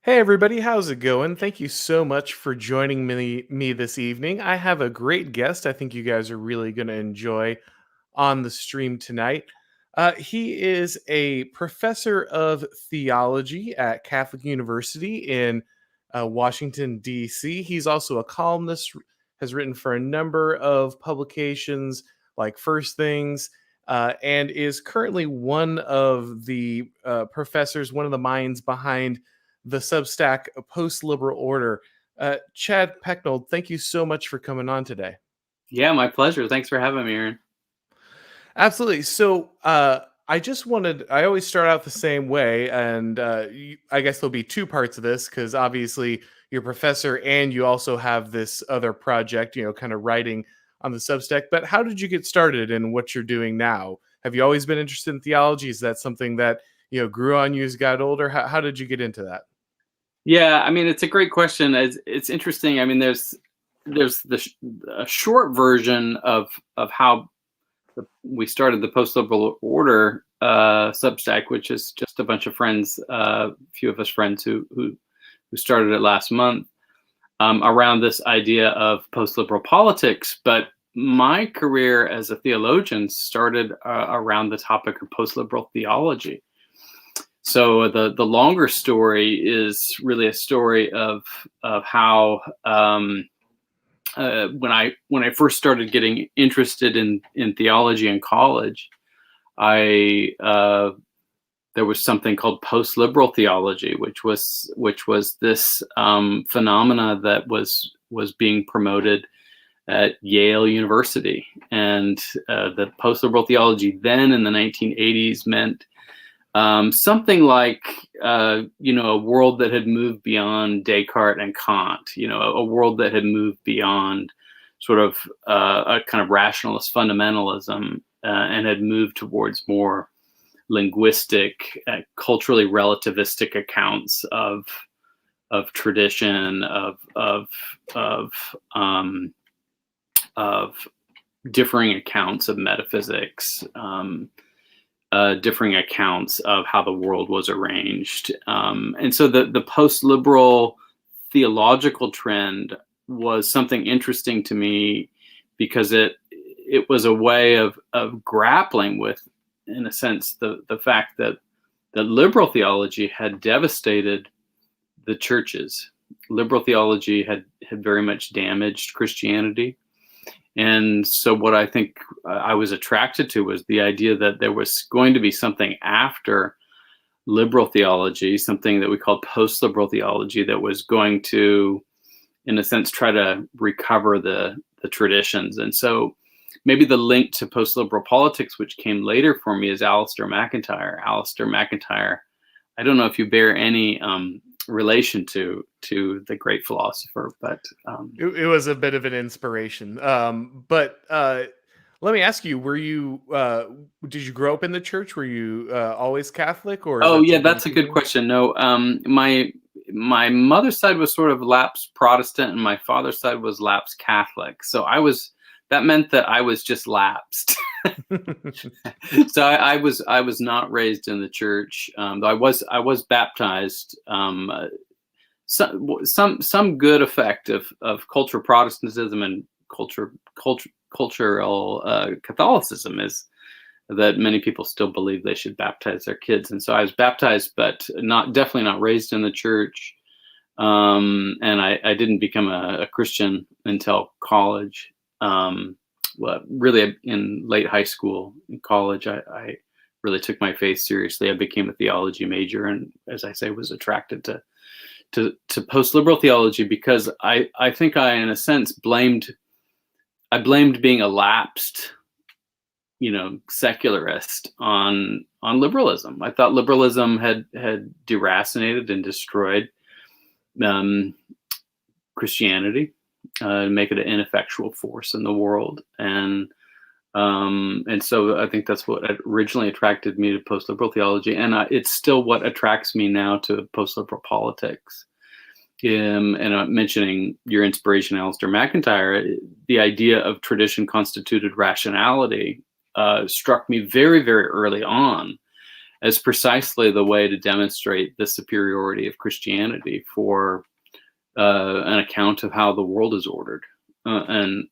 Hey everybody, how's it going? Thank you so much for joining me this evening. I have a great guest I think you guys are really going to enjoy on the stream tonight. He is a professor of theology at Catholic University in Washington, D.C. He's also a columnist, has written for a number of publications like First Things, and is currently one of the professors, one of the minds behind the Substack Post-Liberal Order. Chad Pecknold, thank you so much for coming on today. Yeah, my pleasure. Thanks for having me, Aaron. Absolutely. So, I always start out the same way. And I guess there'll be two parts of this because obviously you're a professor and you also have this other project, kind of writing on the Substack. But how did you get started in what you're doing now? Have you always been interested in theology? Is that something that, grew on you as you got older? How did you get into that? Yeah, I mean, it's a great question. It's interesting. I mean, there's a short version of how we started the post-liberal order Substack, which is just a bunch of friends, a few of us friends who started it last month around this idea of post-liberal politics. But my career as a theologian started around the topic of post-liberal theology. So the longer story is really a story of how when I first started getting interested in theology in college, I there was something called post-liberal theology, which was this phenomena that was being promoted at Yale University, and the post-liberal theology then in the 1980s meant something like a world that had moved beyond Descartes and Kant, a world that had moved beyond sort of a kind of rationalist fundamentalism and had moved towards more linguistic, culturally relativistic accounts of tradition, of differing accounts of metaphysics. Differing accounts of how the world was arranged. And so the post-liberal theological trend was something interesting to me because it was a way of grappling with, in a sense, the fact that liberal theology had devastated the churches. Liberal theology had very much damaged Christianity. And so what I think I was attracted to was the idea that there was going to be something after liberal theology, something that we called post-liberal theology, that was going to, in a sense, try to recover the traditions. And so maybe the link to post-liberal politics, which came later for me, is Alistair MacIntyre. Alistair MacIntyre, I don't know if you bear any relation to the great philosopher, but It was a bit of an inspiration. But let me ask you: did you grow up in the church? Were you always Catholic, or is oh that yeah, something that's a different for good you? question. No, my mother's side was sort of lapsed Protestant, and my father's side was lapsed Catholic. So that meant that I was just lapsed. So I was not raised in the church, though I was baptized. Some good effect of cultural Protestantism and cultural Catholicism is that many people still believe they should baptize their kids, and so I was baptized, but definitely not raised in the church. And I didn't become a Christian until college. Well, really in late high school and college, I really took my faith seriously. I became a theology major, and as I say, was attracted to post-liberal theology because I think I, in a sense, blamed being a lapsed, secularist on liberalism. I thought liberalism had deracinated and destroyed Christianity, to make it an ineffectual force in the world, and so I think that's what originally attracted me to post-liberal theology, and it's still what attracts me now to post-liberal politics. And mentioning your inspiration, Alistair MacIntyre, the idea of tradition-constituted rationality struck me very, very early on as precisely the way to demonstrate the superiority of Christianity for an account of how the world is ordered. And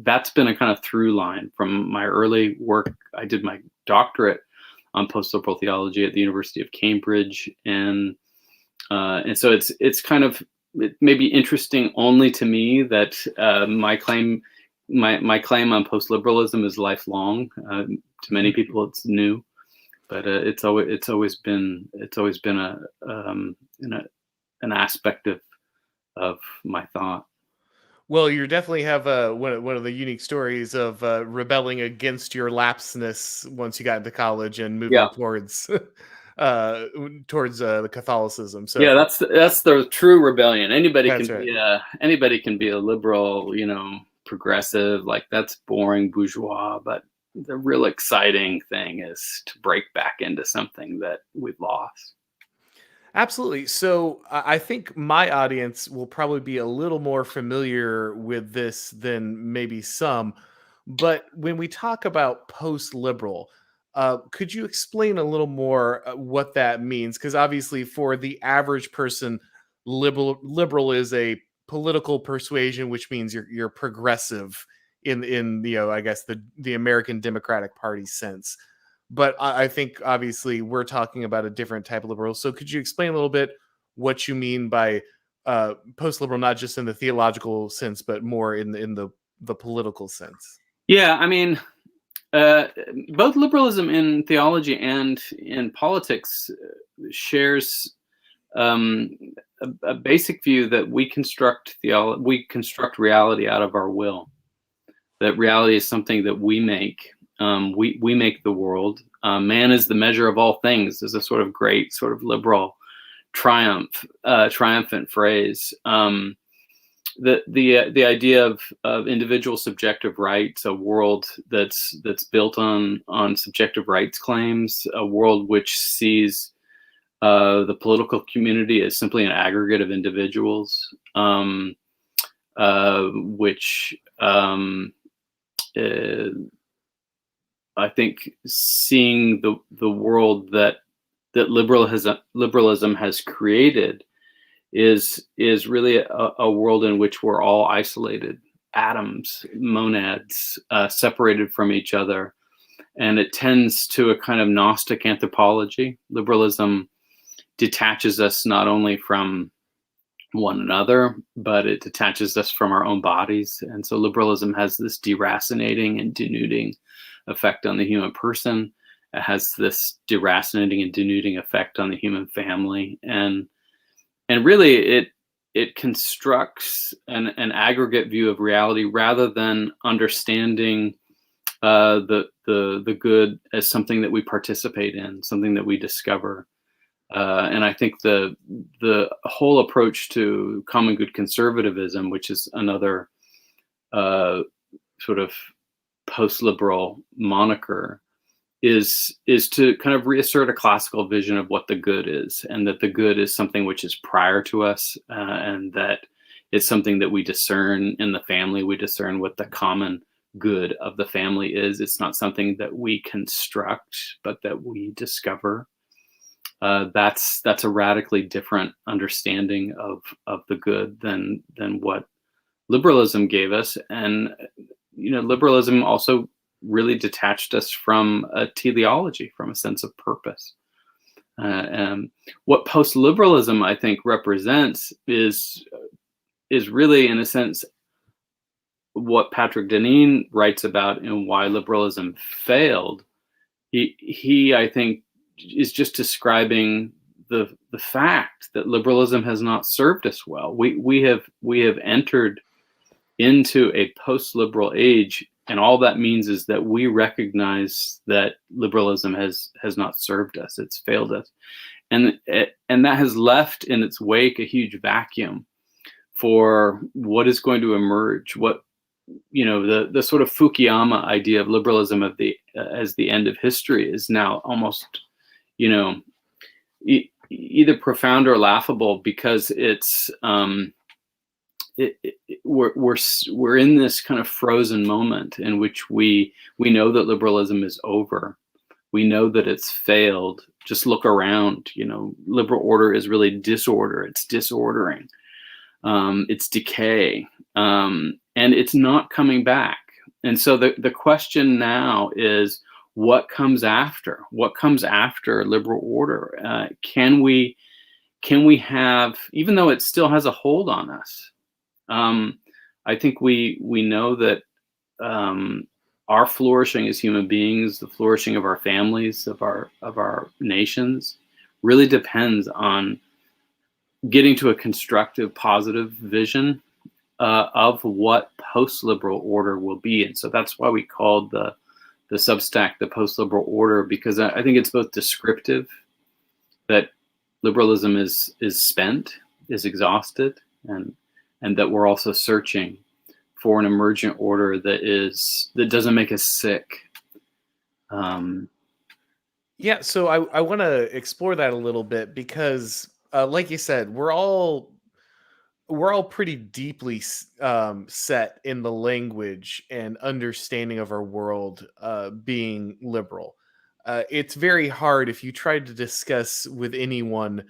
that's been a kind of through line from my early work. I did my doctorate on post-liberal theology at the University of Cambridge, and so it's kind of, it may be interesting only to me that my claim on post-liberalism is lifelong. To many people, it's new, but it's always been an aspect of my thought. Well, you definitely have one of the unique stories of rebelling against your lapseness once you got into college and Yeah. moving towards the Catholicism. So Yeah, that's the true rebellion. Anybody that's can right. be a liberal, progressive, like that's boring bourgeois, but the real exciting thing is to break back into something that we've lost. Absolutely. So I think my audience will probably be a little more familiar with this than maybe some. But when we talk about post liberal, could you explain a little more what that means? Because obviously, for the average person, liberal is a political persuasion, which means you're progressive in I guess the American Democratic Party sense. But I think obviously we're talking about a different type of liberal. So could you explain a little bit what you mean by post-liberal, not just in the theological sense, but more in the political sense? Yeah, I mean, both liberalism in theology and in politics shares um, a basic view that we construct reality out of our will. That reality is something that we make. We make the world. Man is the measure of all things is a sort of great, sort of liberal triumphant phrase. The idea of individual subjective rights, a world that's built on subjective rights claims, a world which sees the political community as simply an aggregate of individuals, which I think seeing the world that liberalism has created is really a world in which we're all isolated atoms, monads, separated from each other, and it tends to a kind of Gnostic anthropology. Liberalism detaches us not only from one another, but it detaches us from our own bodies. And so liberalism has this deracinating and denuding effect on the human person. It has this deracinating and denuding effect on the human family. And really it constructs an aggregate view of reality rather than understanding the good as something that we participate in, something that we discover. And I think the whole approach to common good conservatism, which is another sort of post-liberal moniker, is to kind of reassert a classical vision of what the good is, and that the good is something which is prior to us, and that it's something that we discern in the family. We discern what the common good of the family is. It's not something that we construct, but that we discover. That's a radically different understanding of the good than what liberalism gave us. And liberalism also really detached us from a teleology, from a sense of purpose. And what post-liberalism, I think, represents is really, in a sense, what Patrick Deneen writes about in Why Liberalism Failed. He I think is just describing the fact that liberalism has not served us well. We have entered into a post-liberal age, and all that means is that we recognize that liberalism has not served us. It's failed us, and that has left in its wake a huge vacuum for what is going to emerge. What the sort of Fukuyama idea of liberalism as the end of history is now almost either profound or laughable, because it's we're in this kind of frozen moment in which we know that liberalism is over. We know that it's failed, Just look around. Liberal order is really disorder. It's disordering. It's decay, and it's not coming back. And so the question now is, what comes after? What comes after liberal order? Can we have, even though it still has a hold on us? I think we know that our flourishing as human beings, the flourishing of our families, of our nations, really depends on getting to a constructive, positive vision of what post-liberal order will be. And so that's why we called the Substack the post-liberal order, because I think it's both descriptive, that liberalism is spent, is exhausted, and that we're also searching for an emergent order that doesn't make us sick. Yeah, so I want to explore that a little bit because, like you said, we're all pretty deeply set in the language and understanding of our world being liberal. It's very hard if you try to discuss with anyone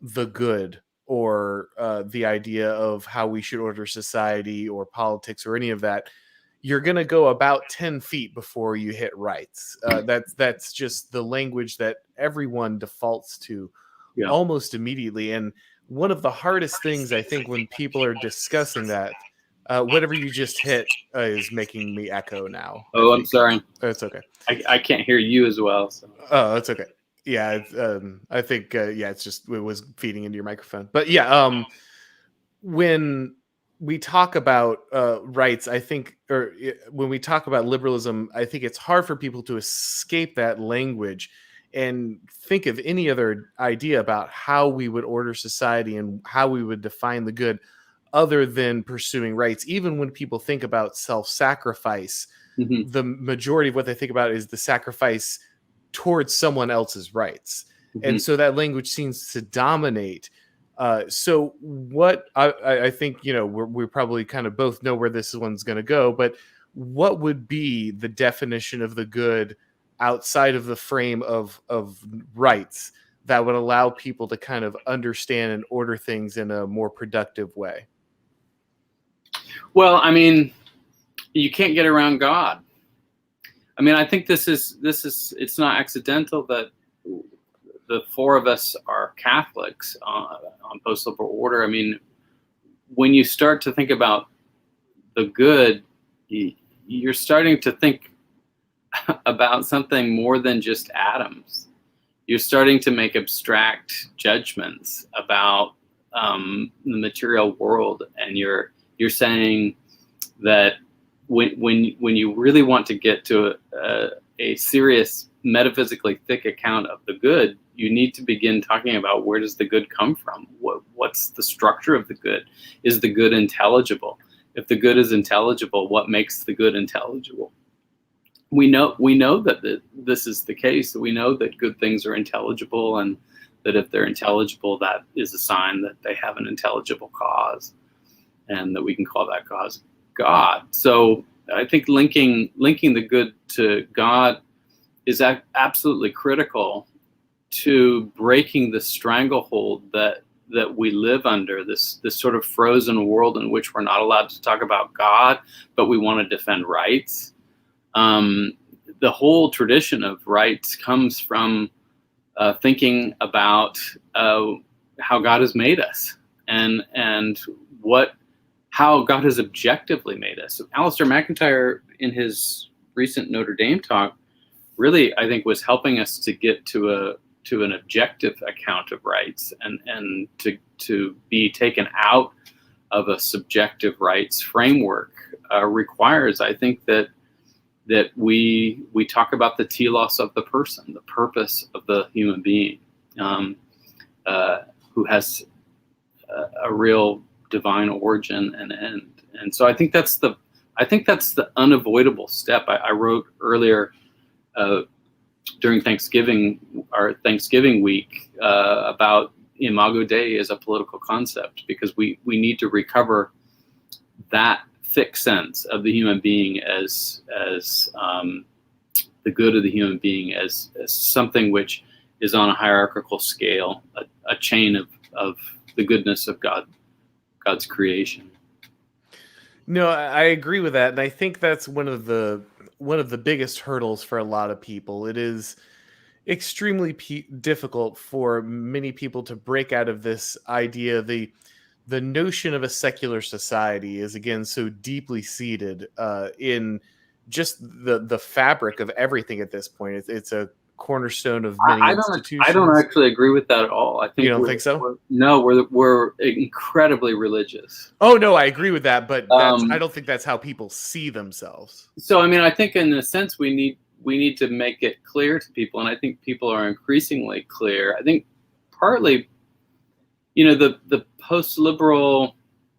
the good or the idea of how we should order society or politics or any of that. You're going to go about 10 feet before you hit rights. That's just the language that everyone defaults to Yeah. almost immediately. And one of the hardest things, I think, when people are discussing that, whatever you just hit is making me echo now. Oh, I'm sorry. That's okay. I can't hear you as well. So. Oh, that's okay. Yeah, I think it's just it was feeding into your microphone. But yeah, when we talk about rights, I think, when we talk about liberalism, I think it's hard for people to escape that language and think of any other idea about how we would order society and how we would define the good other than pursuing rights. Even when people think about self-sacrifice, Mm-hmm. the majority of what they think about is the sacrifice towards someone else's rights. Mm-hmm. And so that language seems to dominate. So what I think, we probably kind of both know where this one's going to go, but what would be the definition of the good outside of the frame of rights that would allow people to kind of understand and order things in a more productive way? Well, I mean, you can't get around God. I mean, I think this is it's not accidental that the four of us are Catholics on post-liberal order. I mean, when you start to think about the good, you're starting to think about something more than just atoms. You're starting to make abstract judgments about the material world, and you're saying that when you really want to get to a serious, metaphysically thick account of the good, you need to begin talking about, where does the good come from? What's the structure of the good? Is the good intelligible? If the good is intelligible, what makes the good intelligible? We know that this is the case. We know that good things are intelligible, and that if they're intelligible, that is a sign that they have an intelligible cause, and that we can call that cause God. So I think linking the good to God is absolutely critical to breaking the stranglehold that we live under, this sort of frozen world in which we're not allowed to talk about God, but we want to defend rights. The whole tradition of rights comes from thinking about how God has made us, and how God has objectively made us. Alistair MacIntyre, in his recent Notre Dame talk, really, I think, was helping us to get to an objective account of rights, and to be taken out of a subjective rights framework requires, I think, that we talk about the telos of the person, the purpose of the human being, who has a real divine origin and end. And so I think that's the unavoidable step. I wrote earlier during Thanksgiving week about Imago Dei as a political concept, because we need to recover that thick sense of the human being as the good of the human being as something which is on a hierarchical scale, a chain of the goodness of God's creation. No, I agree with that, and I think that's one of the biggest hurdles for a lot of people. It is extremely difficult for many people to break out of this idea. The notion of a secular society is again so deeply seated in just the fabric of everything at this point. It's a cornerstone of many I don't institutions. actually agree with that at all. I You think don't think so? we're incredibly religious. Oh no, I agree with that, but I Um, don't think that's how people see themselves. so I mean, I think in a sense we need to make it clear to people, and I think people are increasingly clear. I think partly, the post-liberal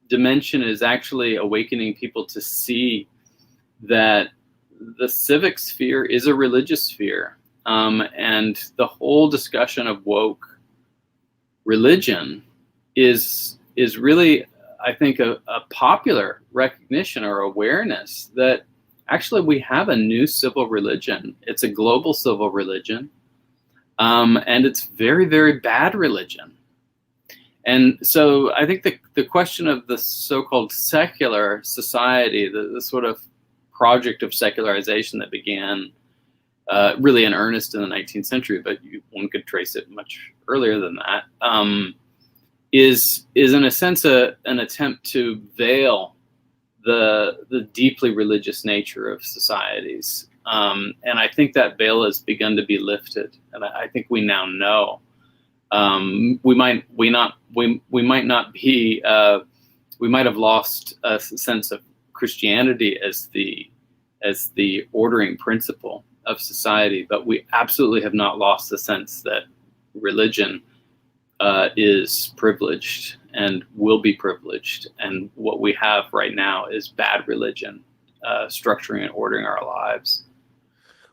dimension is actually awakening people to see that the civic sphere is a religious sphere, and the whole discussion of woke religion is really, I think, a popular recognition or awareness that actually we have a new civil religion. It's a global civil religion, and it's very, very bad religion. And so I think the question of the so-called secular society, the sort of project of secularization that began really in earnest in the 19th century, but one could trace it much earlier than that, is in a sense an attempt to veil the deeply religious nature of societies. And I think that veil has begun to be lifted. And I think we now know. We might have lost a sense of Christianity as the ordering principle of society, but we absolutely have not lost the sense that religion is privileged and will be privileged, and what we have right now is bad religion structuring and ordering our lives.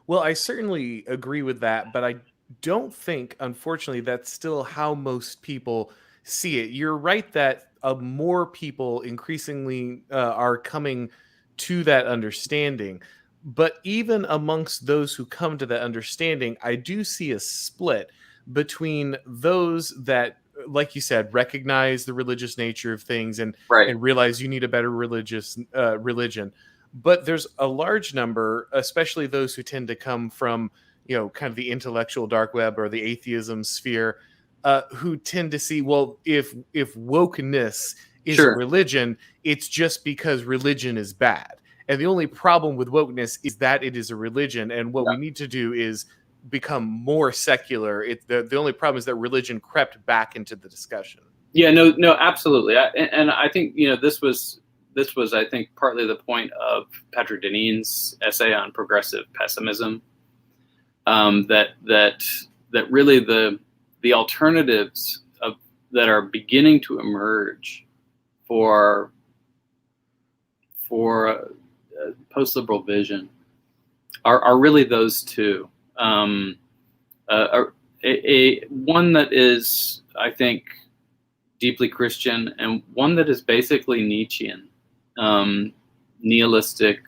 Well, I certainly agree with that, but I don't think, unfortunately, that's still how most people see it. You're right that more people increasingly are coming to that understanding. But even amongst those who come to that understanding, I do see a split between those that, like you said, recognize the religious nature of things Right. and realize you need a better religion. But there's a large number, especially those who tend to come from, kind of the intellectual dark web or the atheism sphere, who tend to see, well, if wokeness is a Sure. religion, it's just because religion is bad. And the only problem with wokeness is that it is a religion, and what Yeah. we need to do is become more secular. The only problem is that religion crept back into the discussion. Yeah. No. Absolutely. And I think this was I think partly the point of Patrick Deneen's essay on progressive pessimism. That really the alternatives that are beginning to emerge for post-liberal vision are really those two. One that is, I think, deeply Christian, and one that is basically Nietzschean, nihilistic.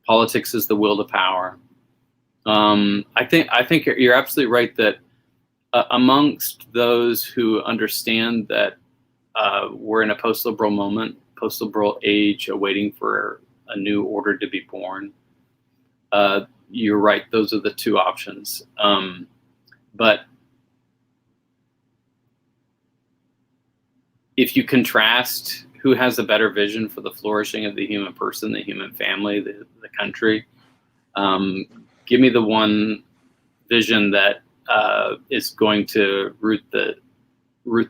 Politics is the will to power. I think you're absolutely right that amongst those who understand that we're in a post-liberal moment, post-liberal age, awaiting for a new order to be born, you're right. Those are the two options. But if you contrast who has a better vision for the flourishing of the human person, the human family, the country, give me the one vision that is going to root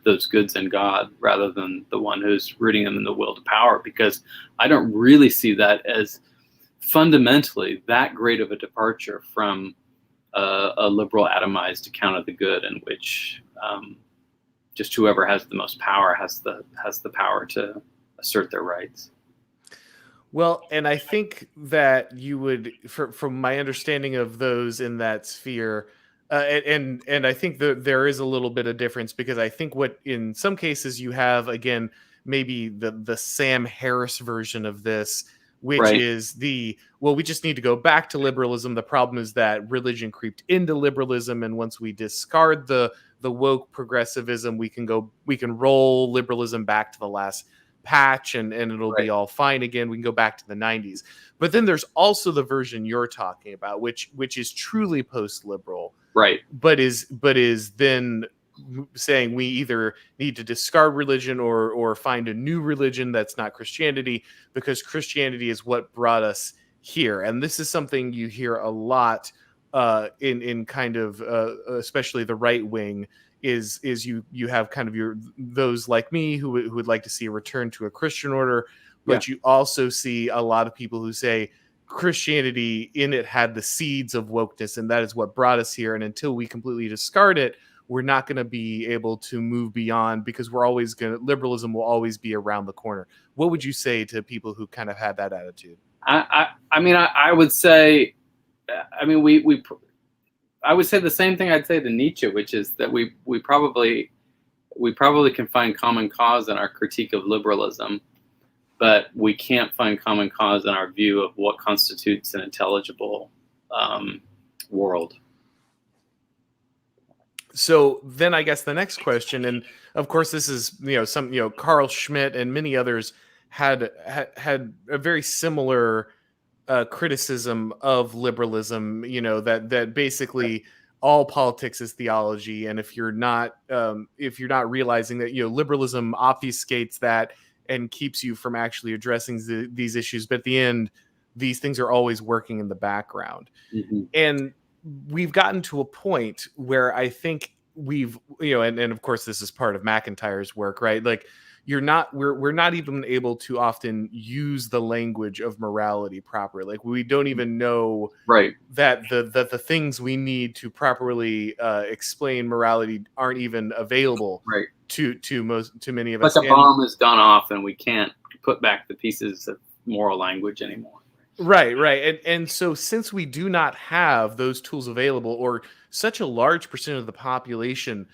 those goods in God, rather than the one who's rooting them in the will to power, because I don't really see that as fundamentally that great of a departure from a liberal atomized account of the good, in which just whoever has the most power has the power to assert their rights. Well, and I think that you would, from my understanding of those in that sphere, and I think that there is a little bit of difference, because I think what in some cases you have, again, maybe the Sam Harris version of this, which Right. is well, we just need to go back to liberalism. The problem is that religion creeped into liberalism, and once we discard the woke progressivism, we can roll liberalism back to the last patch, and it'll Right. be all fine again. We can go back to the 90s. But then there's also the version you're talking about, which is truly post-liberal, Right. but is then saying we either need to discard religion or find a new religion that's not Christianity, because Christianity is what brought us here. And this is something you hear a lot in kind of especially the right wing, is you have kind of those like me who would like to see a return to a Christian order, Yeah. but you also see a lot of people who say Christianity in it had the seeds of wokeness, and that is what brought us here. And until we completely discard it, we're not going to be able to move beyond, because liberalism will always be around the corner. What would you say to people who kind of had that attitude? I mean, I would say, I mean, I would say the same thing I'd say to Nietzsche, which is that we probably can find common cause in our critique of liberalism, but we can't find common cause in our view of what constitutes an intelligible world. So then I guess the next question, and of course this is, Carl Schmitt and many others had a very similar criticism of liberalism, that basically all politics is theology, and if you're not realizing that, liberalism obfuscates that and keeps you from actually addressing these issues, but at the end these things are always working in the background. Mm-hmm. And we've gotten to a point where I think we've, and of course this is part of MacIntyre's work, right? Like we're not even able to often use the language of morality properly. Like we don't even know Right. that the things we need to properly explain morality aren't even available Right. to many of Like us. a bomb has gone off and we can't put back the pieces of moral language anymore. Right. And so since we do not have those tools available, or such a large percent of the population,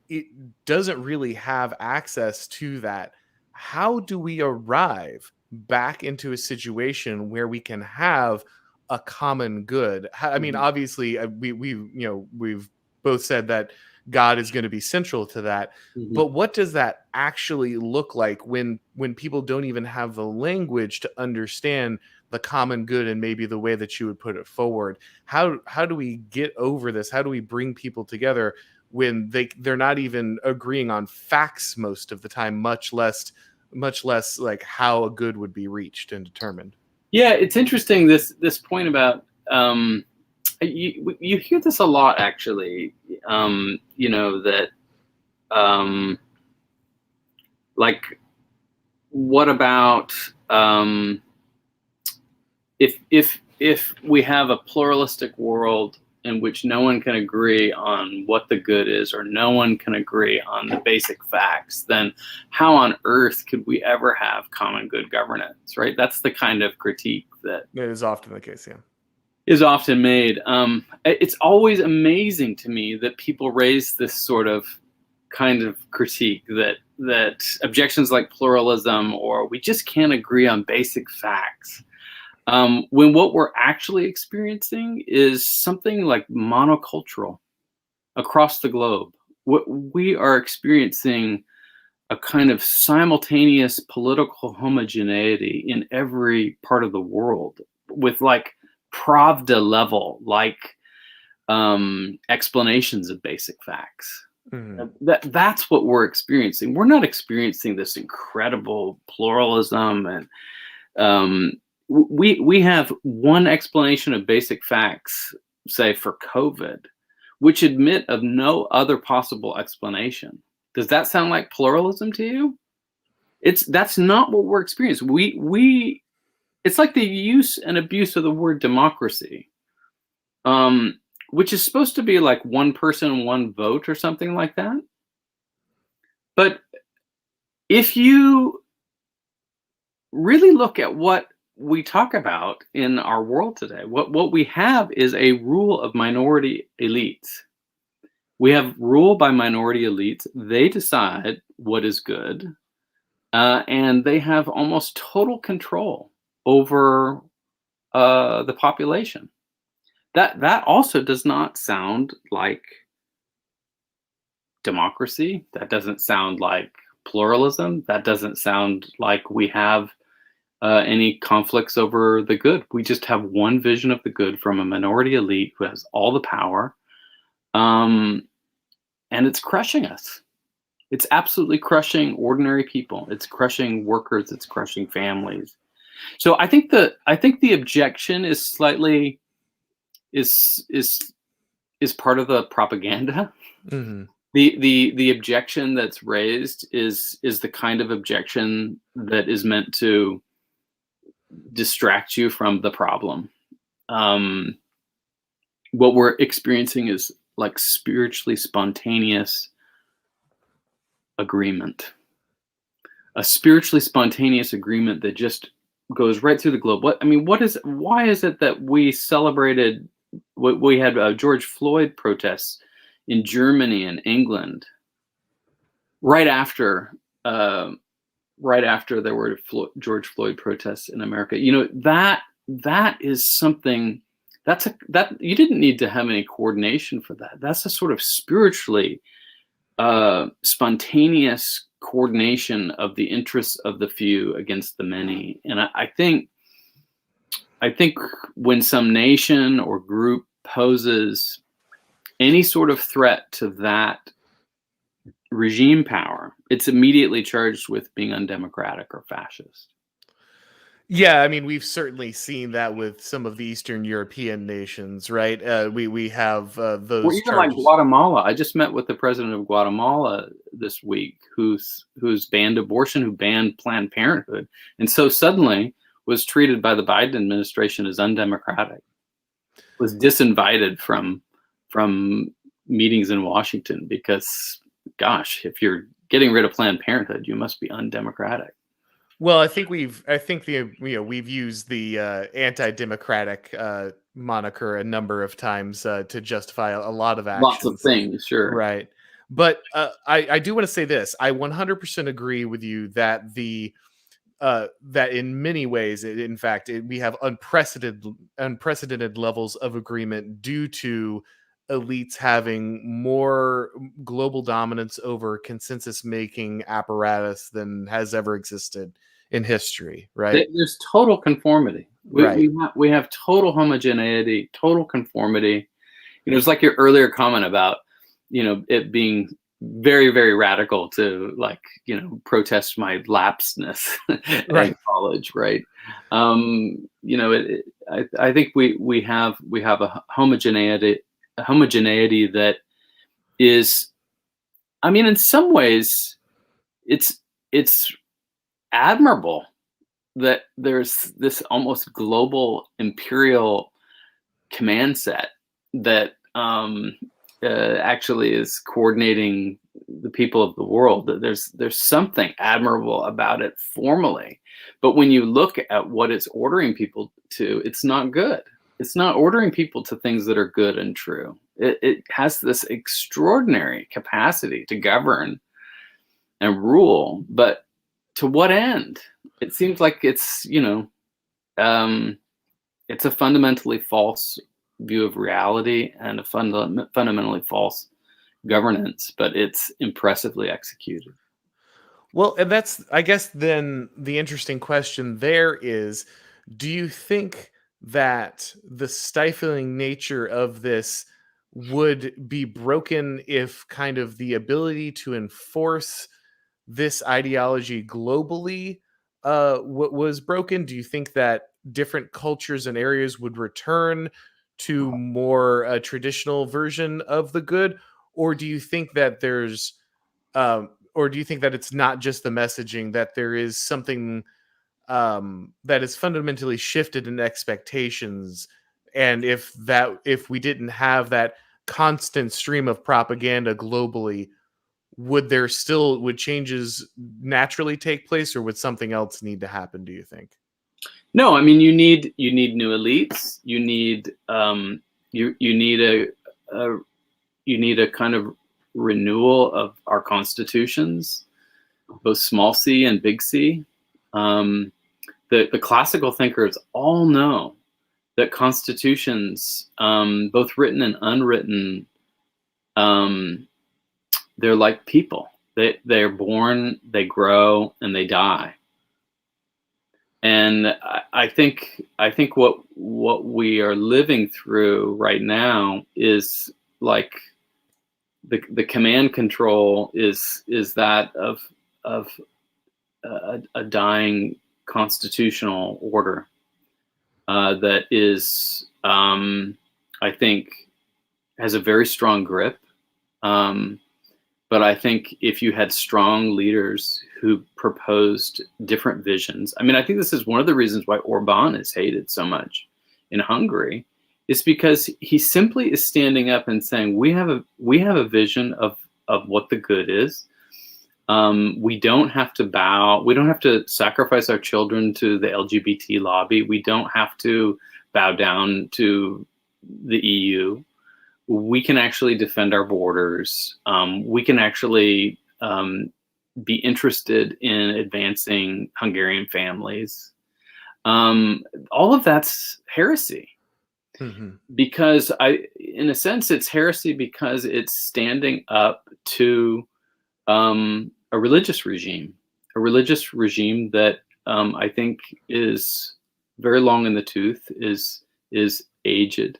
it doesn't really have access to that, how do we arrive back into a situation where we can have a common good? I mean, obviously we've both said that God is going to be central to that, but what does that actually look like when people don't even have the language to understand the common good and maybe the way that you would put it forward? How do we get over this? How do we bring people together when they're not even agreeing on facts most of the time, much less like how a good would be reached and determined? Yeah, it's interesting, this point about you hear this a lot, actually, that like, what about if we have a pluralistic world in which no one can agree on what the good is, or no one can agree on the basic facts, then how on earth could we ever have common good governance, right? That's the kind of critique that is often the case, yeah. Is often made. It's always amazing to me that people raise this sort of kind of critique that objections like pluralism, or we just can't agree on basic facts, when what we're actually experiencing is something like monocultural across the globe. What we are experiencing, a kind of simultaneous political homogeneity in every part of the world, with like Pravda level, like explanations of basic facts. Mm-hmm. That's what we're experiencing. We're not experiencing this incredible pluralism, and we have one explanation of basic facts, say for COVID, which admit of no other possible explanation. Does that sound like pluralism to you? That's not what we're experiencing. It's like the use and abuse of the word democracy, which is supposed to be like one person, one vote, or something like that. But if you really look at what we talk about in our world today, what we have is a rule of minority elites. We have rule by minority elites. They decide what is good, and they have almost total control over the population. That also does not sound like democracy. That doesn't sound like pluralism. That doesn't sound like we have any conflicts over the good. We just have one vision of the good from a minority elite who has all the power, and it's crushing us. It's absolutely crushing ordinary people. It's crushing workers. It's crushing families. So I think the objection is slightly is part of the propaganda. Mm-hmm. The objection that's raised is the kind of objection that is meant to distract you from the problem. What we're experiencing is like spiritually spontaneous agreement, a spiritually spontaneous agreement that just goes right through the globe. Why is it that we celebrated what we had George Floyd protests in Germany and England right after there were George Floyd protests in America? That is something that you didn't need to have any coordination for that. That's a sort of spiritually spontaneous coordination of the interests of the few against the many. And I think when some nation or group poses any sort of threat to that regime power, it's immediately charged with being undemocratic or fascist. Yeah, I mean, we've certainly seen that with some of the Eastern European nations, right? We have Or those even like charges. Guatemala. I just met with the president of Guatemala this week, who's banned abortion, who banned Planned Parenthood, and so suddenly was treated by the Biden administration as undemocratic, was disinvited from meetings in Washington because, gosh, if you're getting rid of Planned Parenthood, you must be undemocratic. Well, we've used the anti-democratic moniker a number of times to justify a lot of Lots of actions, things, sure. right? But I do want to say this: I 100% agree with you that that in many ways, in fact, we have unprecedented levels of agreement due to elites having more global dominance over consensus making apparatus than has ever existed in history, right? There's total conformity. Right. We have total homogeneity, total conformity. It's like your earlier comment about, it being very, very radical to protest my lapseness Right. in college, right? I think we have a homogeneity that is, in some ways, it's admirable that there's this almost global imperial command set that actually is coordinating the people of the world. There's something admirable about it formally, but when you look at what it's ordering people to, it's not good. It's not ordering people to things that are good and true. It has this extraordinary capacity to govern and rule, but to what end? It seems like it's it's a fundamentally false view of reality and a fundamentally false governance, but it's impressively executed. Well, and that's, I guess, then the interesting question there is, do you think that the stifling nature of this would be broken if kind of the ability to enforce this ideology globally was broken? Do you think that different cultures and areas would return to more a traditional version of the good, or do you think that or do you think that it's not just the messaging, that there is something that is fundamentally shifted in expectations, and if we didn't have that constant stream of propaganda globally, would changes naturally take place, or would something else need to happen, do you think? No, you need new elites. You need you need a kind of renewal of our constitutions, both small c and big C. the classical thinkers all know that constitutions, both written and unwritten, they're like people. They're born, they grow, and they die. And I think what we are living through right now is like the command control is that of a dying constitutional order that is, I think, has a very strong grip. But I think if you had strong leaders who proposed different visions, I mean, I think this is one of the reasons why Orban is hated so much in Hungary, is because he simply is standing up and saying, we have a vision of what the good is. We don't have to bow. We don't have to sacrifice our children to the LGBT lobby. We don't have to bow down to the EU. We can actually defend our borders. We can actually be interested in advancing Hungarian families. All of that's heresy. Mm-hmm. Because in a sense, it's heresy because it's standing up to a religious regime that I think is very long in the tooth, is aged.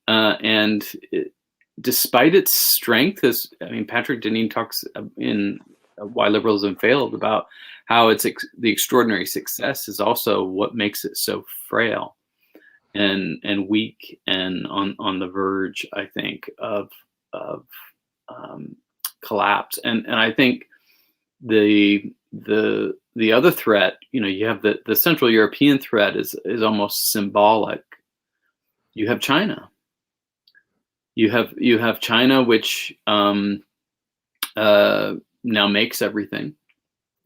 And despite its strength, Patrick Deneen talks in Why Liberalism Failed about how the extraordinary success is also what makes it so frail and weak and on the verge, I think, of collapse. And I think the other threat, you have the Central European threat is almost symbolic. You have China. You have China, which now makes everything.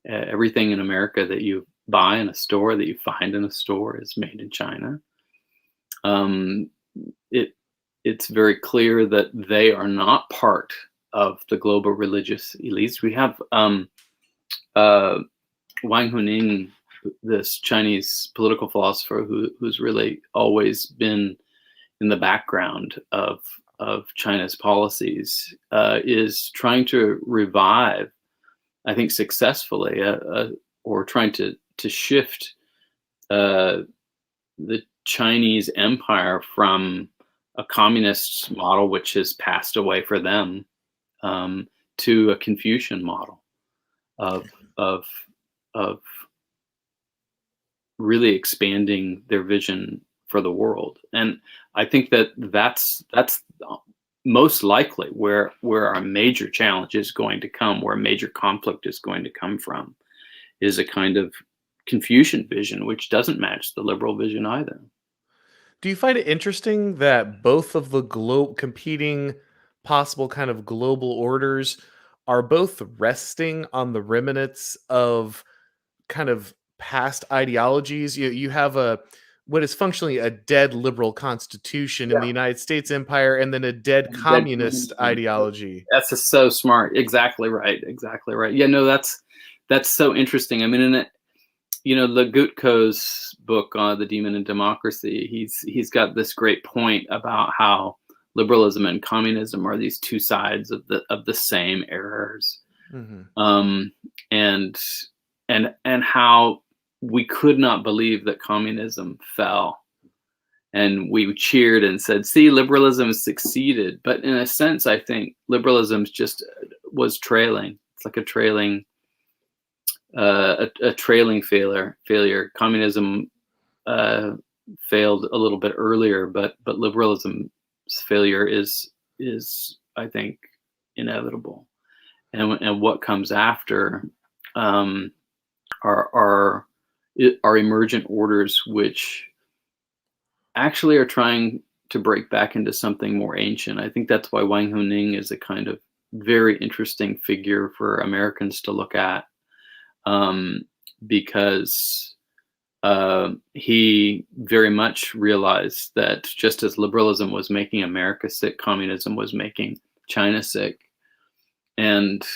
Everything in America that you buy in a store, that you find in a store, is made in China. It's very clear that they are not part of the global religious elites. We have Wang Huning, this Chinese political philosopher who's really always been in the background of China's policies, is trying to revive, I think successfully, or trying to shift the Chinese empire from a communist model, which has passed away for them, to a Confucian model of really expanding their vision for the world. And I think that's most likely where our major challenge is going to come, where a major conflict is going to come from, is a kind of Confucian vision, which doesn't match the liberal vision either. Do you find it interesting that both of the competing possible kind of global orders are both resting on the remnants of kind of past ideologies? You have what is functionally a dead liberal constitution in the United States empire, and then a dead communist ideology. That's just so smart. Exactly right. Yeah, no, that's so interesting. I mean, in it, Legutko's book, The Demon in Democracy, he's got this great point about how liberalism and communism are these two sides of the same errors. Mm-hmm. And how we could not believe that communism fell, and we cheered and said, "See, liberalism has succeeded." But in a sense, I think liberalism just was trailing. It's like a trailing failure. Communism failed a little bit earlier, but liberalism's failure is I think inevitable. And what comes after are emergent orders, which actually are trying to break back into something more ancient. I think that's why Wang Huning is a kind of very interesting figure for Americans to look at. Because he very much realized that just as liberalism was making America sick, communism was making China sick. And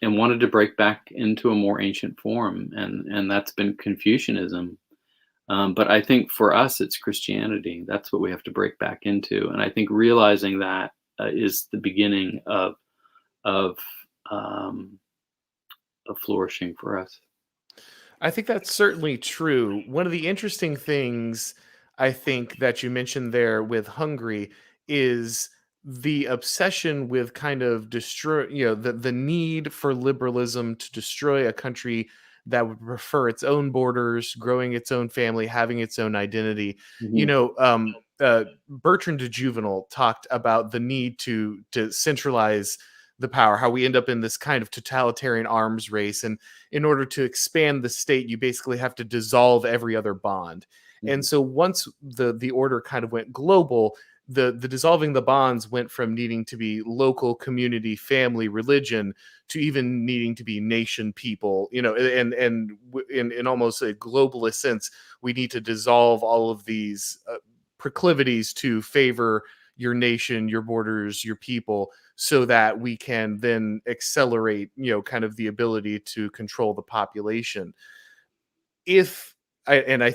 and wanted to break back into a more ancient form, and that's been Confucianism. But I think for us, it's Christianity. That's what we have to break back into, and I think realizing that is the beginning of um, of flourishing for us. I think that's certainly true. One of the interesting things I think that you mentioned there with Hungary is the obsession with kind of destroy, the need for liberalism to destroy a country that would prefer its own borders, growing its own family, having its own identity. Hmm. Bertrand de Juvenal talked about the need to centralize the power, how we end up in this kind of totalitarian arms race, and in order to expand the state, you basically have to dissolve every other bond. And Hmm. so once the order kind of went global, the dissolving the bonds went from needing to be local, community, family, religion, to even needing to be nation, people. In almost a globalist sense, we need to dissolve all of these proclivities to favor your nation, your borders, your people, so that we can then accelerate, kind of the ability to control the population. If I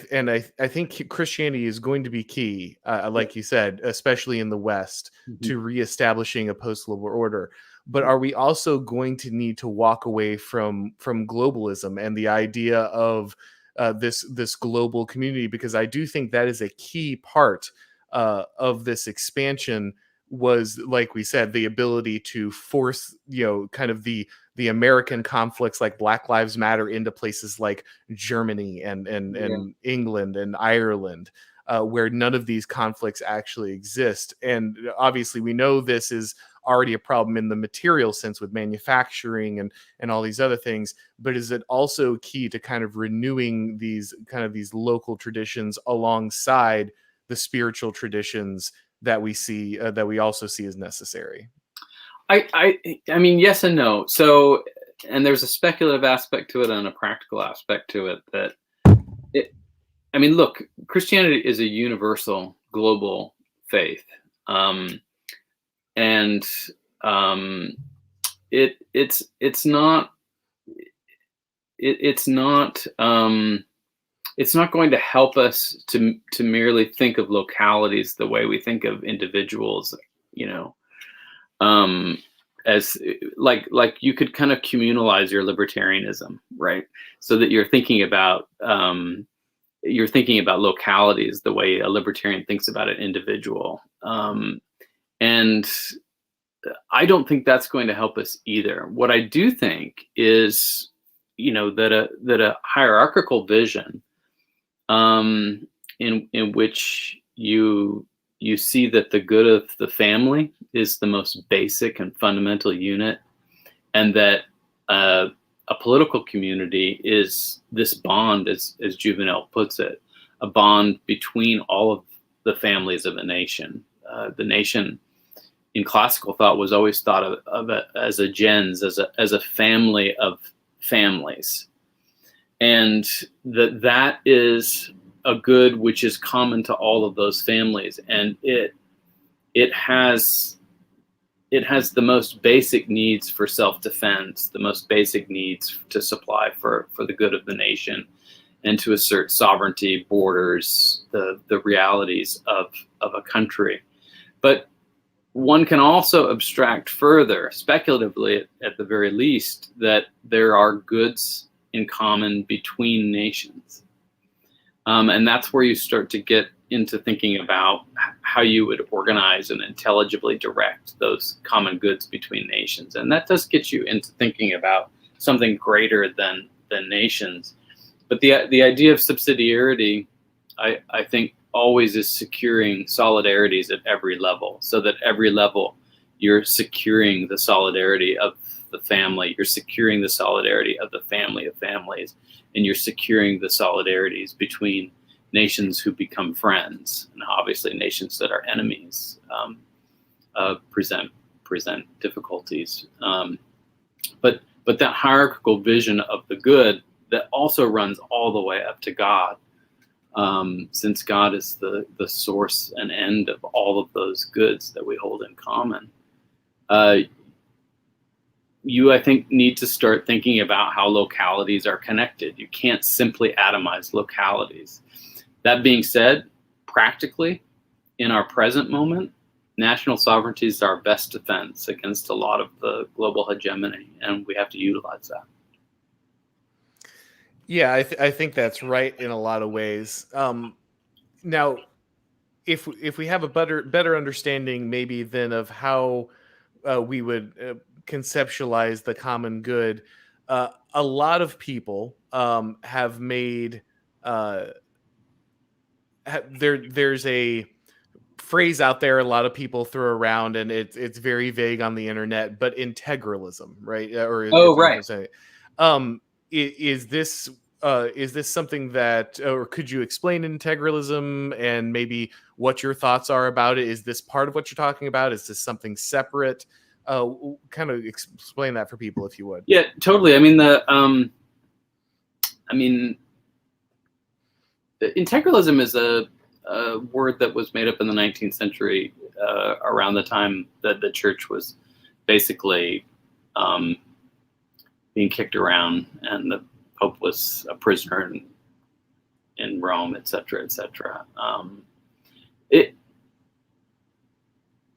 think Christianity is going to be key, Yeah. like you said, especially in the West, Hmm. to reestablishing a post-liberal order. But are we also going to need to walk away from globalism and the idea of this global community? Because I do think that is a key part of this expansion. Was, like we said, the ability to force, kind of the American conflicts like Black Lives Matter into places like Germany Yeah. and England and Ireland, where none of these conflicts actually exist. And obviously, we know this is already a problem in the material sense with manufacturing and all these other things. But is it also key to kind of renewing these local traditions alongside the spiritual traditions that we see, that we also see as necessary? I mean, yes and no. So, and there's a speculative aspect to it and a practical aspect to it that it. I mean, look, Christianity is a universal, global faith, um, and um, it's not it's not it's not going to help us to merely think of localities the way we think of individuals, you know, um, as like you could kind of communalize your libertarianism, right? So that you're thinking about localities the way a libertarian thinks about an individual, and I don't think that's going to help us either. What I do think is, that a hierarchical vision, in which you see that the good of the family is the most basic and fundamental unit, and that a political community is this bond, as Juvenal puts it, a bond between all of the families of a nation. The nation in classical thought was always thought of it as a gens, as a family of families, and that is a good which is common to all of those families, and it has the most basic needs for self-defense, the most basic needs to supply for the good of the nation, and to assert sovereignty, borders, the realities of a country. But one can also abstract further, speculatively at the very least, that there are goods in common between nations. And that's where you start to get into thinking about how you would organize and intelligibly direct those common goods between nations. And that does get you into thinking about something greater than nations. But the idea of subsidiarity, I think, always is securing solidarities at every level, so that every level you're securing the solidarity of the family, you're securing the solidarity of the family of families, and you're securing the solidarities between nations who become friends, and obviously nations that are enemies present difficulties. But that hierarchical vision of the good that also runs all the way up to God, since God is the source and end of all of those goods that we hold in common. you, I think, need to start thinking about how localities are connected. You can't simply atomize localities. That being said, practically, in our present moment, national sovereignty is our best defense against a lot of the global hegemony, and we have to utilize that. Yeah, I think that's right in a lot of ways. Now, if we have a better understanding, maybe then of how we would conceptualize the common good, a lot of people have made there's a phrase out there a lot of people throw around, and it's very vague on the internet, but integralism, right? Or Oh, if I'm right. saying it. um is this something that, or could you explain integralism and maybe what your thoughts are about it? Is this part of what you're talking about? Is this something separate? Kind of explain that for people, if you would. Yeah, totally. I mean, integralism is a word that was made up in the 19th century, around the time that the church was basically being kicked around, and the Pope was a prisoner in Rome, etc., etc.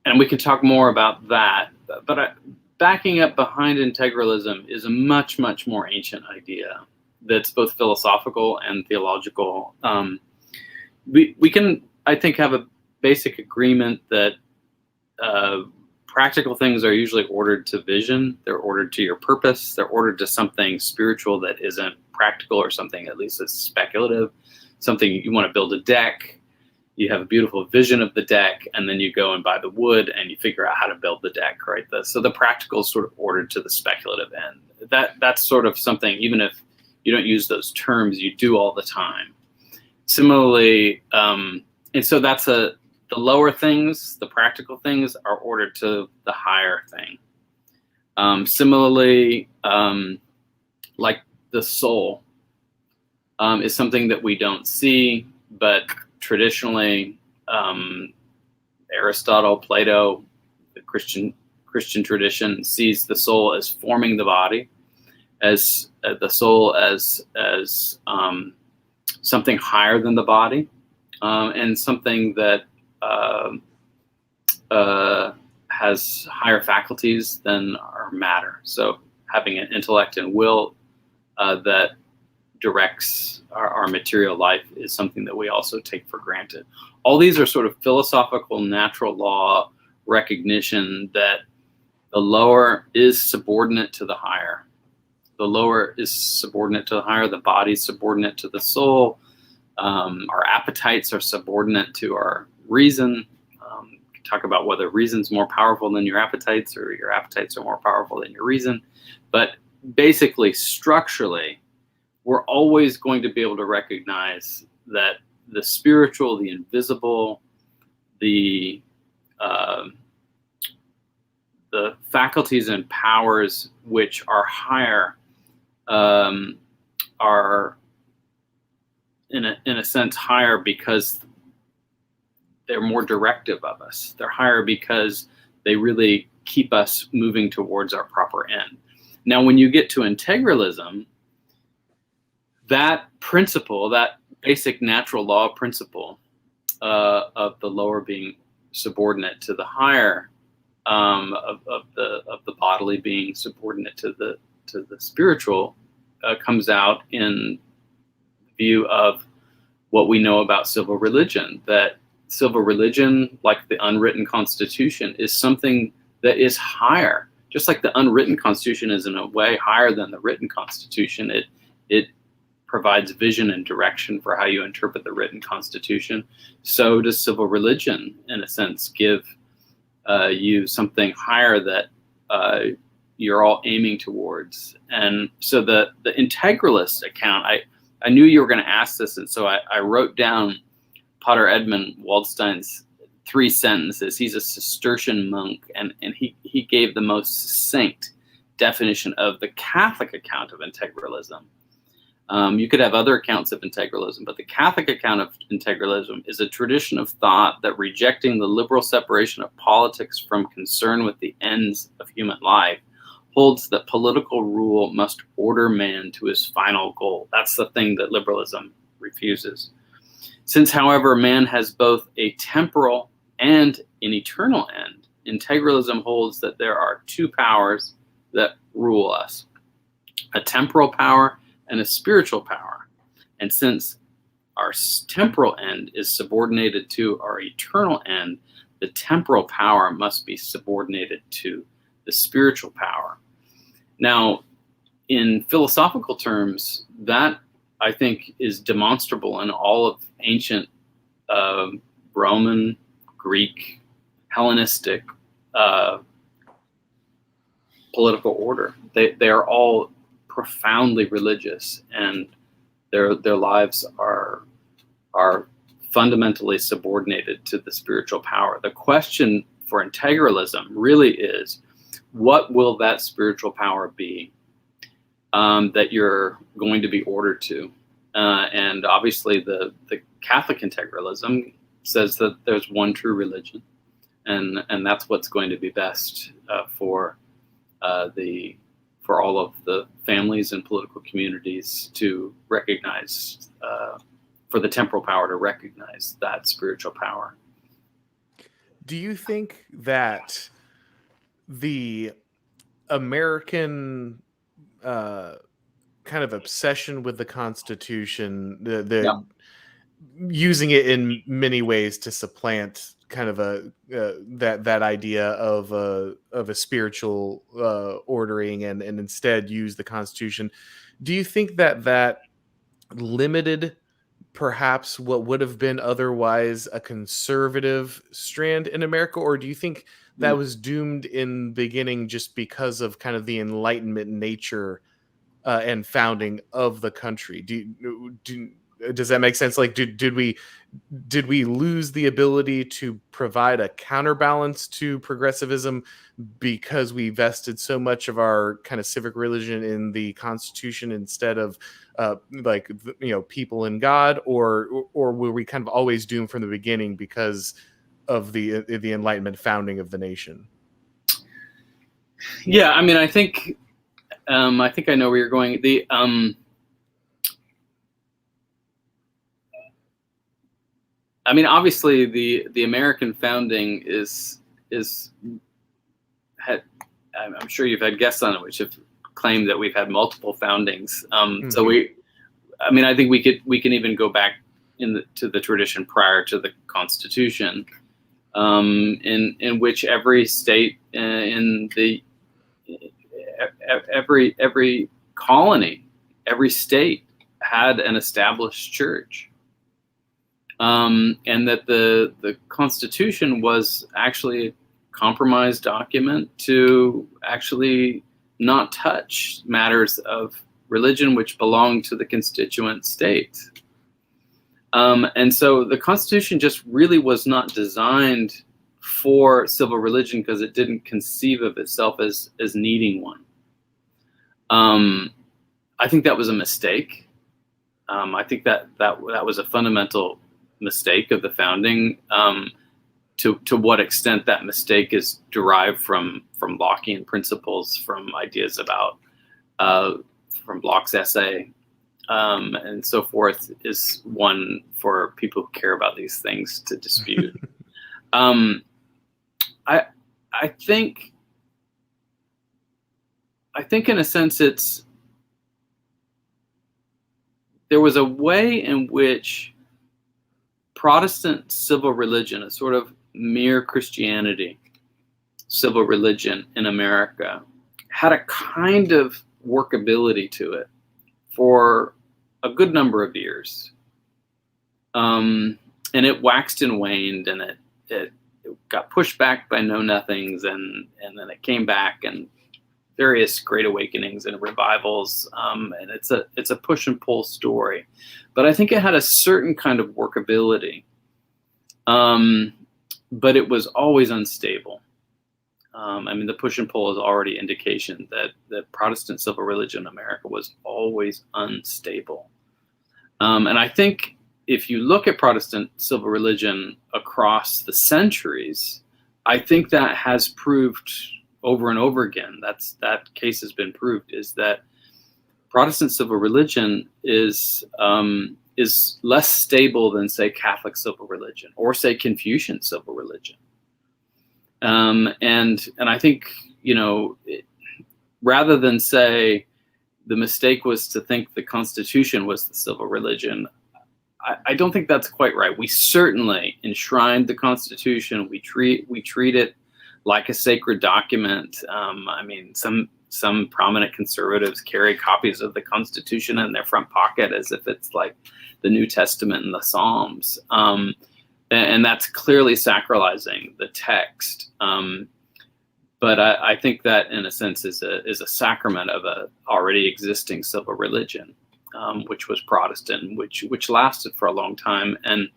And we can talk more about that, but backing up behind integralism is a much, much more ancient idea that's both philosophical and theological. We can, I think, have a basic agreement that practical things are usually ordered to vision. They're ordered to your purpose. They're ordered to something spiritual that isn't practical, or something at least that's speculative. Something, you want to build a deck, you have a beautiful vision of the deck, and then you go and buy the wood and you figure out how to build the deck, right? So the practical is sort of ordered to the speculative end. That's sort of something, even if you don't use those terms, you do all the time. Similarly, and so that's the lower things, the practical things, are ordered to the higher thing. Similarly, like the soul is something that we don't see, but traditionally, Aristotle, Plato, the Christian tradition sees the soul as forming the body, as the soul as something higher than the body, and something that has higher faculties than our matter. So having an intellect and will that directs our material life is something that we also take for granted. All these are sort of philosophical natural law recognition that the lower is subordinate to the higher. The lower is subordinate to the higher. The body is subordinate to the soul. Our appetites are subordinate to our reason. You can talk about whether reason's more powerful than your appetites, or your appetites are more powerful than your reason. But basically, structurally, we're always going to be able to recognize that the spiritual, the invisible, the faculties and powers which are higher are in a sense higher because they're more directive of us. They're higher because they really keep us moving towards our proper end. Now, when you get to integralism, that principle, that basic natural law principle of the lower being subordinate to the higher, of the bodily being subordinate to the spiritual, comes out in view of what we know about civil religion. That civil religion, like the unwritten constitution, is something that is higher. Just like the unwritten constitution is in a way higher than the written constitution, it provides vision and direction for how you interpret the written constitution. So does civil religion, in a sense, give you something higher that you're all aiming towards. And so the integralist account, I knew you were going to ask this, and so I wrote down Pater Edmund Waldstein's 3 sentences. He's a Cistercian monk, and he gave the most succinct definition of the Catholic account of integralism. You could have other accounts of integralism, but the Catholic account of integralism is a tradition of thought that, rejecting the liberal separation of politics from concern with the ends of human life, holds that political rule must order man to his final goal. That's the thing that liberalism refuses. Since, however, man has both a temporal and an eternal end, integralism holds that there are two powers that rule us, a temporal power and a spiritual power. And since our temporal end is subordinated to our eternal end, the temporal power must be subordinated to the spiritual power. Now, in philosophical terms, that I think is demonstrable in all of ancient Roman, Greek, Hellenistic political order. They are all profoundly religious, and their lives are fundamentally subordinated to the spiritual power. The question for integralism really is, what will that spiritual power be that you're going to be ordered to? And obviously the Catholic integralism says that there's one true religion, and that's what's going to be best for all of the families and political communities to recognize, for the temporal power to recognize that spiritual power. Do you think that the American kind of obsession with the Constitution, the using it in many ways to supplant kind of that idea of a spiritual ordering, and instead use the Constitution, do you think that limited perhaps what would have been otherwise a conservative strand in America? Or do you think that was doomed in the beginning just because of kind of the Enlightenment nature and founding of the country? Does that make sense? Like, did we lose the ability to provide a counterbalance to progressivism because we vested so much of our kind of civic religion in the Constitution instead of people in God, or were we kind of always doomed from the beginning because of the Enlightenment founding of the nation? Yeah, I mean, I think I know where you're going. I mean, obviously, the American founding I'm sure you've had guests on it which have claimed that we've had multiple foundings. So I think we can even go back to the tradition prior to the Constitution, in which every state every colony, every state had an established church. And that the Constitution was actually a compromise document to actually not touch matters of religion which belonged to the constituent states. And so the Constitution just really was not designed for civil religion because it didn't conceive of itself as needing one. I think that was a mistake. I think that was a fundamental mistake of the founding. To what extent that mistake is derived from Lockean principles, from ideas about from Locke's essay, and so forth, is one for people who care about these things to dispute. I think in a sense there was a way in which Protestant civil religion, a sort of mere Christianity civil religion in America, had a kind of workability to it for a good number of years. And it waxed and waned, and it got pushed back by know-nothings, and then it came back, and various great awakenings and revivals, and it's a push and pull story. But I think it had a certain kind of workability, but it was always unstable. The push and pull is already indication that Protestant civil religion in America was always unstable. And I think if you look at Protestant civil religion across the centuries, I think that has proved over and over again. That case has been proved, is that Protestant civil religion is less stable than, say, Catholic civil religion or, say, Confucian civil religion. And I think, rather than say the mistake was to think the Constitution was the civil religion, I don't think that's quite right. We certainly enshrined the Constitution. We treat it like a sacred document. I mean, some prominent conservatives carry copies of the Constitution in their front pocket as if it's like the New Testament and the Psalms. And that's clearly sacralizing the text. But I think that, in a sense, is a sacrament of a already existing civil religion, which was Protestant, which lasted for a long time. And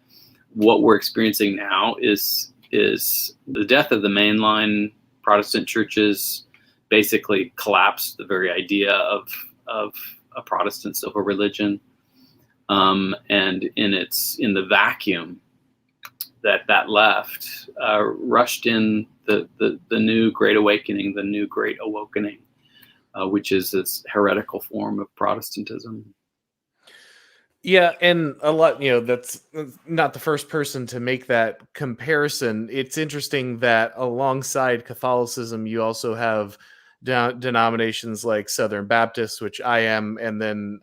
what we're experiencing now is the death of the mainline Protestant churches. Basically collapsed the very idea of a Protestant civil religion, and in the vacuum that left, rushed in the new Great Awakening, the new Great Awokening, which is this heretical form of Protestantism. Yeah, and a lot, that's not the first person to make that comparison. It's interesting that alongside Catholicism, you also have denominations like Southern Baptists, which I am, and then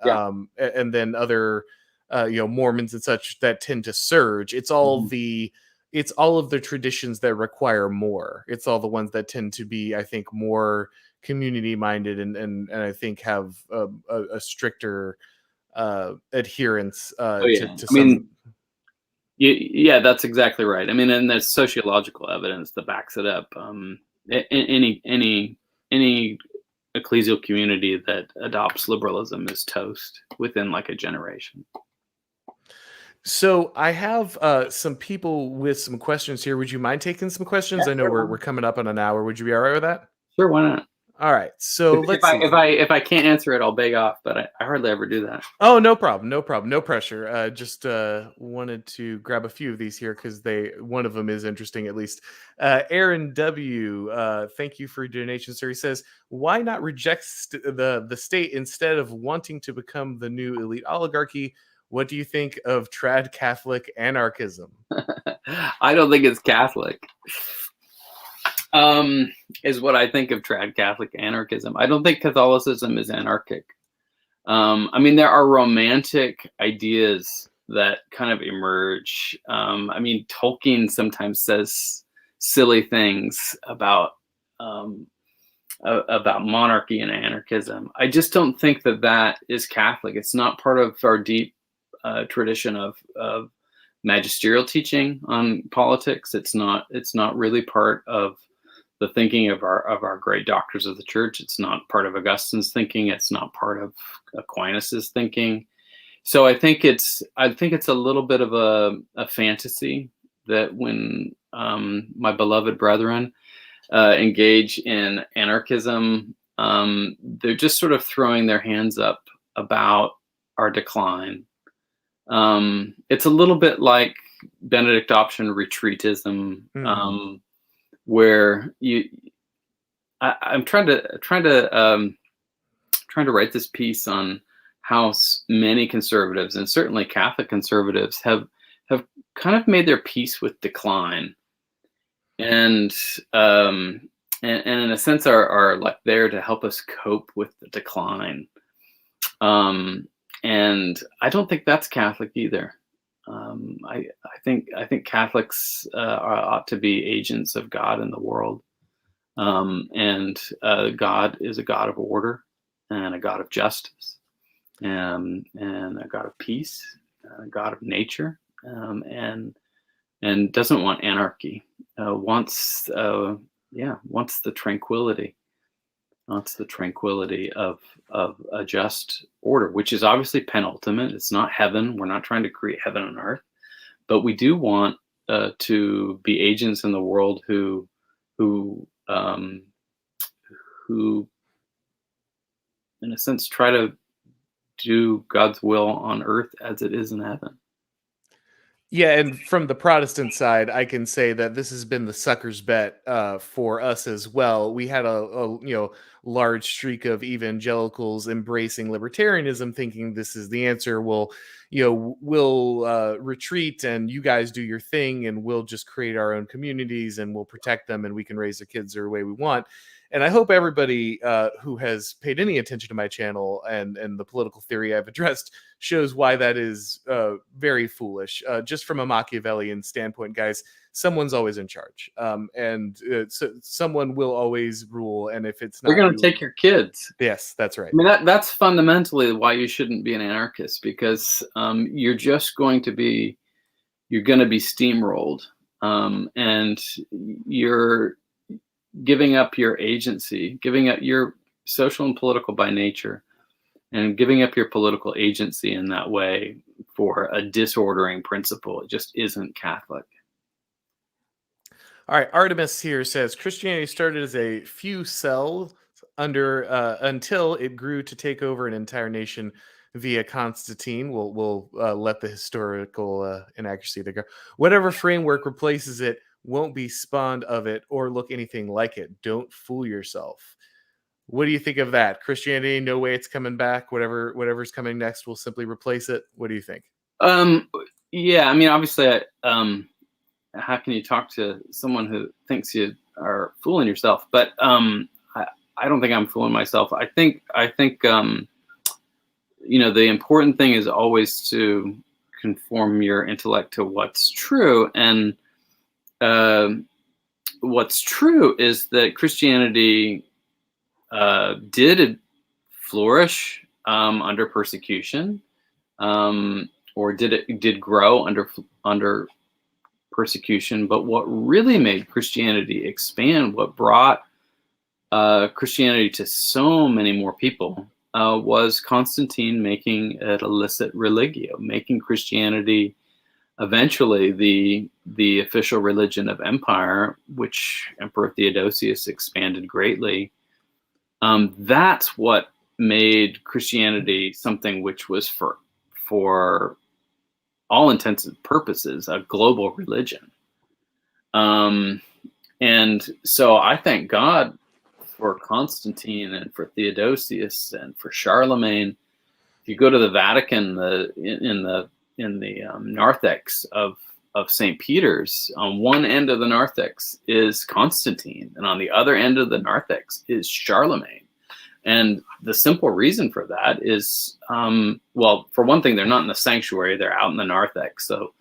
and then other Mormons and such that tend to surge. It's all of the traditions that require more. It's all the ones that tend to be, I think, more community minded and I think have a stricter adherence to some. I mean, yeah, that's exactly right. I mean, and there's sociological evidence that backs it up. Any ecclesial community that adopts liberalism is toast within like a generation. So I have some people with some questions here. Would you mind taking some questions? Yeah, I know we're coming up on an hour. Would you be all right with that? Sure, why not? All right. So let's see. If I can't answer it, I'll beg off, but I hardly ever do that. Oh, no problem. No problem. No pressure. Just wanted to grab a few of these here because one of them is interesting, at least. Aaron W. Thank you for your donation, sir. He says, why not reject the state instead of wanting to become the new elite oligarchy? What do you think of trad Catholic anarchism? I don't think it's Catholic. Is what I think of trad Catholic anarchism. I don't think Catholicism is anarchic. I mean, there are romantic ideas that kind of emerge. I mean, Tolkien sometimes says silly things about monarchy and anarchism. I just don't think that is Catholic. It's not part of our deep tradition of magisterial teaching on politics. It's not really part of the thinking of our great doctors of the church. It's not part of Augustine's thinking. It's not part of Aquinas's thinking. So I think it's a little bit of a fantasy that when my beloved brethren engage in anarchism, they're just sort of throwing their hands up about our decline. It's a little bit like Benedict option retreatism. Where I'm trying to write this piece on how many conservatives, and certainly Catholic conservatives, have kind of made their peace with decline, and in a sense are like there to help us cope with the decline. And I don't think that's Catholic either. I think Catholics ought to be agents of God in the world, and God is a God of order and a God of justice, and a God of peace, a God of nature, and doesn't want anarchy. Wants the tranquility. Wants the tranquility of a just order, which is obviously penultimate. It's not heaven. We're not trying to create heaven on earth, but we do want to be agents in the world who in a sense try to do God's will on earth as it is in heaven. Yeah, and from the Protestant side, I can say that this has been the sucker's bet for us as well. We had a large streak of evangelicals embracing libertarianism, thinking this is the answer. We'll retreat, and you guys do your thing, and we'll just create our own communities, and we'll protect them, and we can raise their kids the way we want. And I hope everybody who has paid any attention to my channel and the political theory I've addressed shows why that is very foolish. Just from a Machiavellian standpoint, guys, someone's always in charge, and someone will always rule. And if it's They're not going to you, take your kids. yes, that's right. I mean, that's fundamentally why you shouldn't be an anarchist, because you're just going to be steamrolled, and you're giving up your agency, giving up your social and political by nature, and giving up your political agency in that way for a disordering principle. It just isn't Catholic. All right, Artemis here says Christianity started as a few cells until it grew to take over an entire nation via Constantine. We'll let the historical inaccuracy there go. Whatever framework replaces it won't be spawned of it or look anything like it. Don't fool yourself. What do you think of that? Christianity, no way it's coming back. Whatever's coming next will simply replace it. What do you think? Yeah, I mean, obviously, how can you talk to someone who thinks you are fooling yourself? But I don't think I'm fooling myself. I think the important thing is always to conform your intellect to what's true. And what's true is that Christianity did flourish under persecution, or did grow under persecution. But what really made Christianity expand, what brought Christianity to so many more people, was Constantine making it a licit religio, making Christianity eventually the official religion of empire, which Emperor Theodosius expanded greatly. That's what made Christianity something which was for all intents and purposes a global religion. And so I thank God for Constantine and for Theodosius and for Charlemagne. If you go to the Vatican, in the narthex of St. Peter's, on one end of the narthex is Constantine, and on the other end of the narthex is Charlemagne. And the simple reason for that is, well, for one thing, they're not in the sanctuary; they're out in the narthex. So,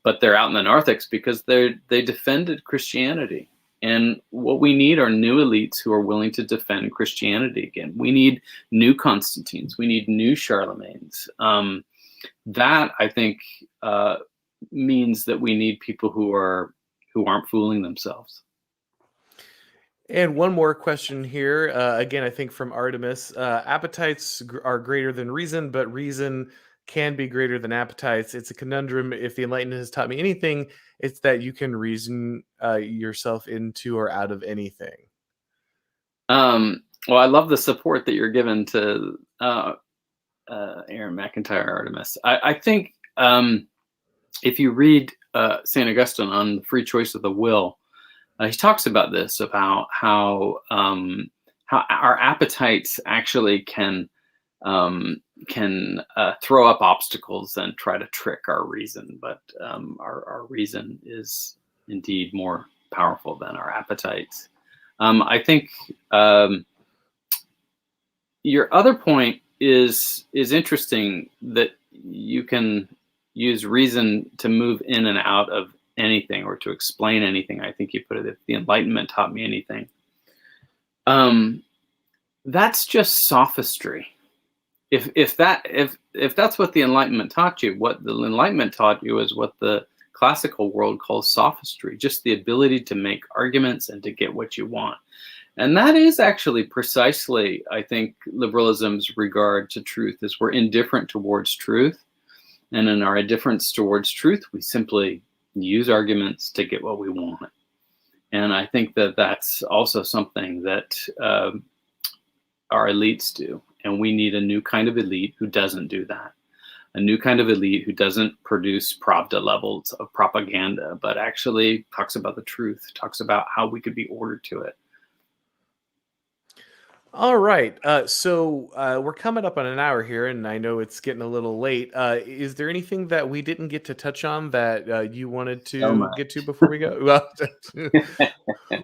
but they're out in the narthex because they defended Christianity. And what we need are new elites who are willing to defend Christianity again. We need new Constantines. We need new Charlemagnes. That, I think, means that we need people who aren't fooling themselves. And one more question here. Again, I think from Artemis. Appetites are greater than reason, but reason can be greater than appetites. It's a conundrum. If the Enlightenment has taught me anything, it's that you can reason yourself into or out of anything. Well, I love the support that you're given to Aaron MacIntyre, Artemis. I think if you read St. Augustine on the free choice of the will, he talks about this, about how our appetites actually can throw up obstacles and try to trick our reason, but our reason is indeed more powerful than our appetites. I think your other point is interesting, that you can use reason to move in and out of anything or to explain anything. I think you put it, if the Enlightenment taught me anything. That's just sophistry. If that's what the Enlightenment taught you, what the Enlightenment taught you is what the classical world calls sophistry, just the ability to make arguments and to get what you want. And that is actually precisely, I think, liberalism's regard to truth, is we're indifferent towards truth. And in our indifference towards truth, we simply use arguments to get what we want. And I think that that's also something that our elites do. And we need a new kind of elite who doesn't do that. a new kind of elite who doesn't produce Pravda levels of propaganda, but actually talks about the truth, talks about how we could be ordered to it. All right. So we're coming up on an hour here, and I know it's getting a little late. Is there anything that we didn't get to touch on that you wanted So to much. get to before we go?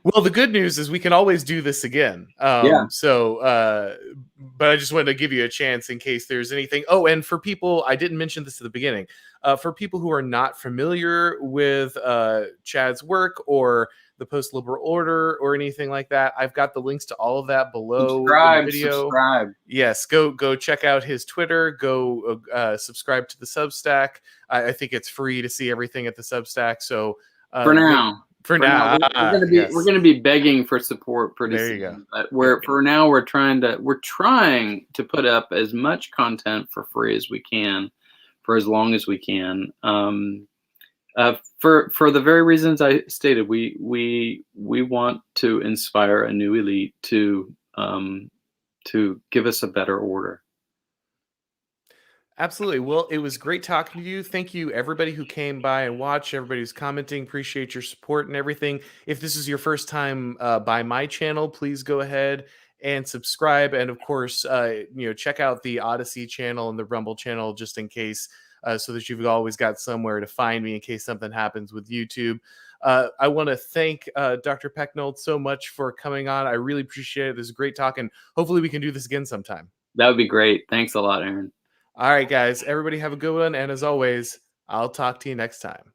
Well, the good news is we can always do this again. Yeah. But I just wanted to give you a chance in case there's anything. Oh, and for people, I didn't mention this at the beginning. For people who are not familiar with Chad's work or the post-liberal order or anything like that, I've got the links to all of that below in the video. Subscribe. Yes, go check out his Twitter. Go subscribe to the Substack. I think it's free to see everything at the Substack. So For now. For now, we're gonna be begging for support pretty There soon. you go. But for now we're trying to put up as much content for free as we can, for as long as we can. For the very reasons I stated, we want to inspire a new elite to give us a better order. Absolutely. Well, it was great talking to you. Thank you, everybody who came by and watched, everybody who's commenting. Appreciate your support and everything. If this is your first time by my channel, please go ahead and subscribe. And of course, check out the Odyssey channel and the Rumble channel just in case, so that you've always got somewhere to find me in case something happens with YouTube. I want to thank Dr. Pecknold so much for coming on. I really appreciate it. This is great talk, and hopefully we can do this again sometime. That would be great. Thanks a lot, Aaron. All right, guys, everybody have a good one. And as always, I'll talk to you next time.